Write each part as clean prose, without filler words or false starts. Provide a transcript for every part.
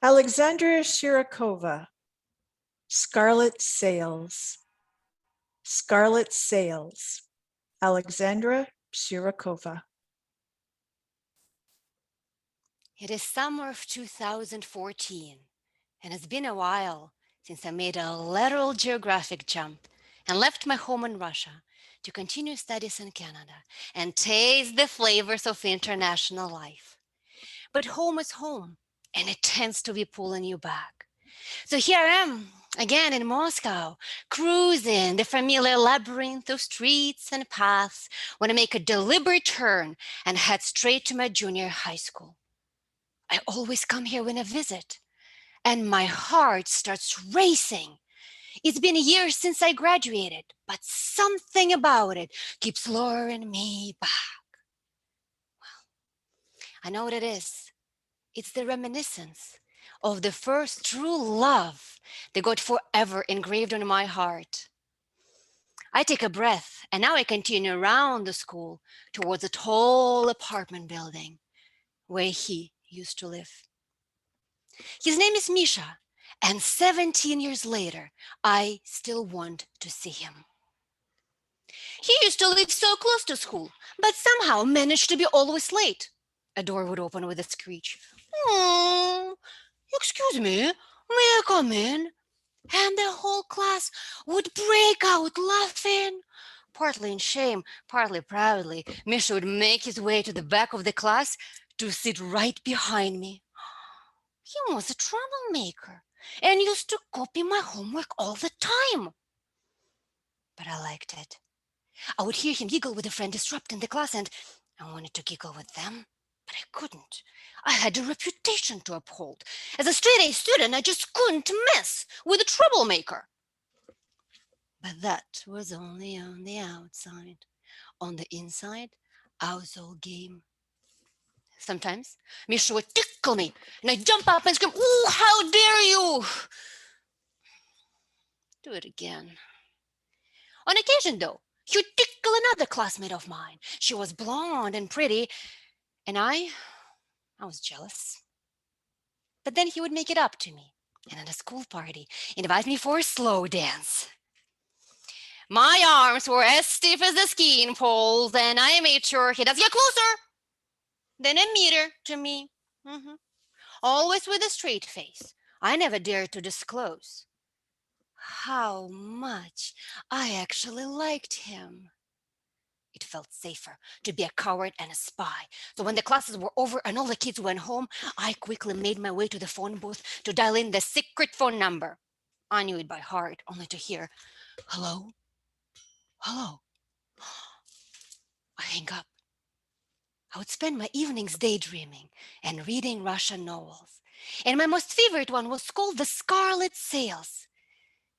Alexandra Shirokova, Scarlett Sails. Scarlett Sails, Alexandra Shirokova. It is summer of 2014, and it's been a while since I made a lateral geographic jump and left my home in Russia to continue studies in Canada and taste the flavors of international life. But home is home, and it tends to be pulling you back. So here I am again in Moscow, cruising the familiar labyrinth of streets and paths when I make a deliberate turn and head straight to my junior high school. I always come here when I visit, and my heart starts racing. It's been years since I graduated, but something about it keeps luring me back. I know what it is. It's the reminiscence of the first true love that got forever engraved on my heart. I take a breath, and now I continue around the school towards a tall apartment building where he used to live. His name is Misha, and 17 years later, I still want to see him. He used to live so close to school, but somehow managed to be always late. A door would open with a screech. Oh, excuse me, may I come in? And the whole class would break out laughing. Partly in shame, partly proudly, Misha would make his way to the back of the class to sit right behind me. He was a troublemaker and used to copy my homework all the time. But I liked it. I would hear him giggle with a friend disrupting the class, and I wanted to giggle with them, but I couldn't. I had a reputation to uphold. As a straight-A student, I just couldn't mess with a troublemaker. But that was only on the outside. On the inside, I was all game. Sometimes Misha would tickle me, and I'd jump up and scream, "Oh, how dare you!" Do it again. On occasion, though, he would tickle another classmate of mine. She was blonde and pretty, and I was jealous. But then he would make it up to me, and at a school party, invite me for a slow dance. My arms were as stiff as the skiing poles, and I made sure he does get closer than a meter to me. Always with a straight face. I never dared to disclose how much I actually liked him. It felt safer to be a coward and a spy. So when the classes were over and all the kids went home, I quickly made my way to the phone booth to dial in the secret phone number. I knew it by heart, only to hear, "Hello? Hello?" I hang up. I would spend my evenings daydreaming and reading Russian novels. And my most favorite one was called The Scarlett Sails.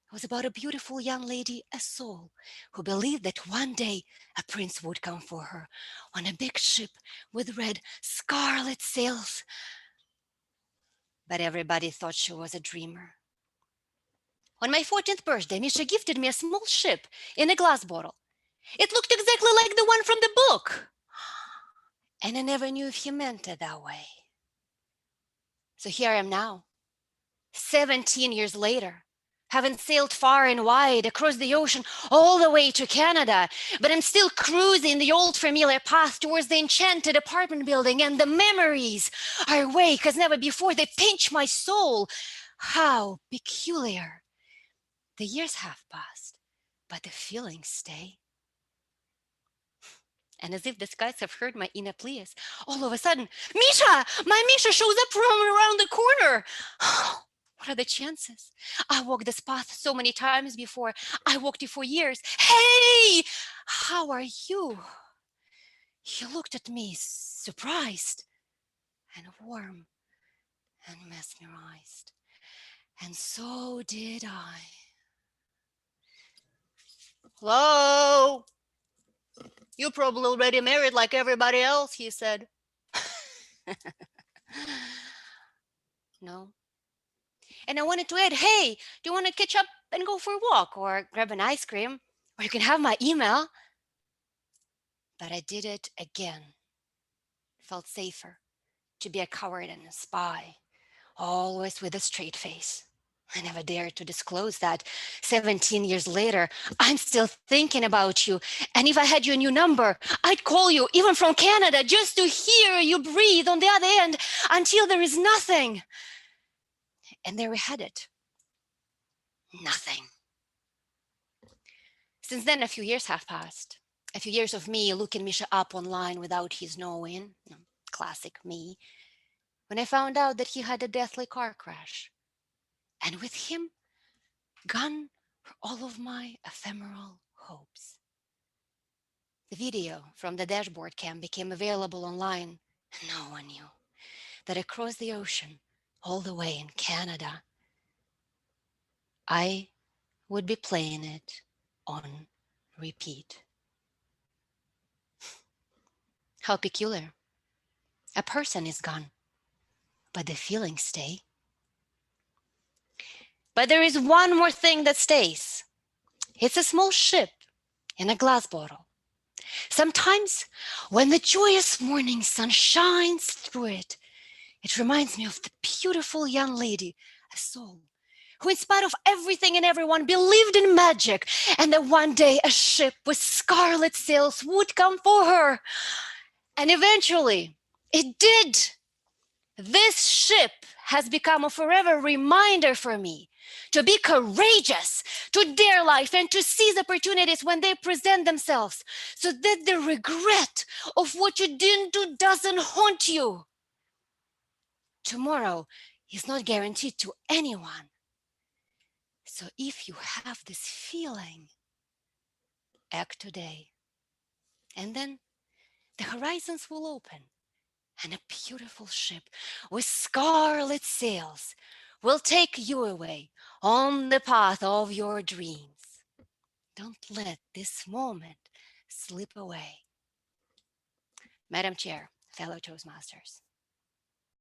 It was about a beautiful young lady, a soul, who believed that one day a prince would come for her on a big ship with red scarlet sails. But everybody thought she was a dreamer. On my 14th birthday, Misha gifted me a small ship in a glass bottle. It looked exactly like the one from the book. And I never knew if he meant it that way. So here I am now, 17 years later, having sailed far and wide across the ocean all the way to Canada, but I'm still cruising the old familiar path towards the enchanted apartment building, and the memories are awake as never before. They pinch my soul. How peculiar. The years have passed, but the feelings stay. And as if the skies have heard my inner pleas, all of a sudden, Misha! My Misha shows up from around the corner. What are the chances? I walked this path so many times before. I walked it for years. Hey! How are you? He looked at me, surprised and warm and mesmerized. And so did I. Hello? You're probably already married like everybody else, he said. No. And I wanted to add, hey, do you want to catch up and go for a walk or grab an ice cream? Or you can have my email. But I did it again. Felt safer to be a coward and a spy. always with a straight face. I never dared to disclose that 17 years later, I'm still thinking about you. And if I had your new number, I'd call you even from Canada just to hear you breathe on the other end until there is nothing. And there we had it. Nothing. Since then, a few years have passed. A few years of me looking Misha up online without his knowing. Classic me. When I found out that he had a deathly car crash. And with him, gone were all of my ephemeral hopes. The video from the dashboard cam became available online. No one knew that across the ocean, all the way in Canada, I would be playing it on repeat. How peculiar. A person is gone, but the feelings stay. But there is one more thing that stays. It's a small ship in a glass bottle. Sometimes when the joyous morning sun shines through it, it reminds me of the beautiful young lady, a soul, who in spite of everything and everyone believed in magic and that one day a ship with scarlet sails would come for her. And eventually it did. This ship has become a forever reminder for me to be courageous, to dare life, and to seize opportunities when they present themselves, so that the regret of what you didn't do doesn't haunt you. Tomorrow is not guaranteed to anyone. So if you have this feeling, act today. And then the horizons will open, and a beautiful ship with scarlet sails will take you away on the path of your dreams. Don't let this moment slip away. Madam Chair, fellow Toastmasters,